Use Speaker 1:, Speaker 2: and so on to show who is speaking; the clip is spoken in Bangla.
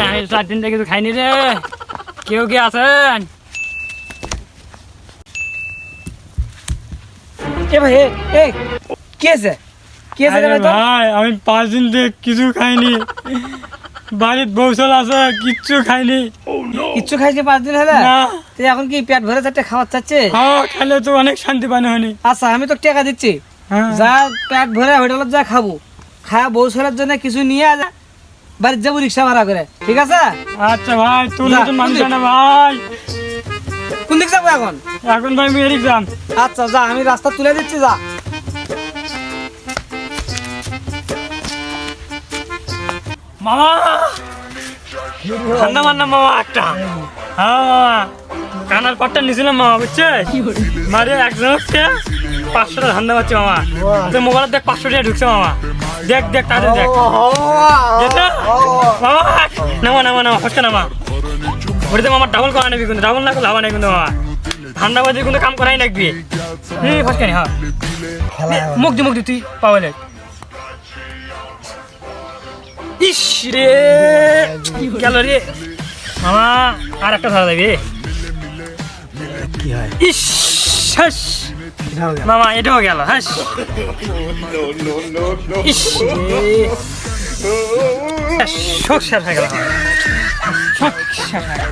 Speaker 1: আমি 4 দিন থেকে কিছু খাইনি রে। কেউ কি আছেন?
Speaker 2: এ ভাই এ কি আছে
Speaker 1: ভাই আমি 5 দিন থেকে কিছু খাইনি, বাড়ির বৌসল আছে, কিচ্ছু খাইনি।
Speaker 2: কিচ্ছু খাইছে 5 দিন হলে?
Speaker 1: না।
Speaker 2: তুই এখন কি পেট ভরে চারটে খাওয়া চাচ্ছে?
Speaker 1: হ্যাঁ, খাইলে তো অনেক শান্তি পানি হয়নি।
Speaker 2: আচ্ছা আমি তো টাকা দিচ্ছি, যা পেট ভরে হোটেলত যা খাবো, খায়া বৌসলের জন্য কিছু নিয়ে যা, বাড়ির যাবো রিক্সা ভাড়া করে, ঠিক আছে?
Speaker 1: আচ্ছা ভাই, তুই
Speaker 2: যা,
Speaker 1: নতুন মানুষ
Speaker 2: কোন দিক?
Speaker 1: না ভাই।
Speaker 2: কোন দিক যাবো এখন?
Speaker 1: এখন ভাই মেরিক যাম।
Speaker 2: আচ্ছা যা, আমি রাস্তা তুলে দিচ্ছি, যা।
Speaker 1: মামা ঠান্ডা মান্না মামা একটা। হ্যাঁ মামা, কানার পাটটা নিয়েছিলাম মামা, বুঝছে? মারে একজনকে 500 টাকা ধান্দা পাচ্ছি মামা। তো মোবাইলে দেখ 500 টাকা ঢুকছে মামা। দেখ দেখ তাদের দেখ যেটা মামা। নামা নামা নামা ফসকা নামা। ওটাতে মামা ডাবল করা নেবি, কিন্তু ডাবল না করলে হওয়া নাই কিন্তু মামা। ঠান্ডা বাজে কিন্তু কাম করাই লাগবি। ফসকা নি, হ্যাঁ মুখ দি তুই পাওয়ালে। ইস রে গেল রে মামা, আর একটা ধরা যাবে।
Speaker 2: কি হয়?
Speaker 1: ইস হাস মামা, এটাও গেল। হাস ইস রে শোক শেষ হয়ে গেল, শোক শেষ হয়ে গেল।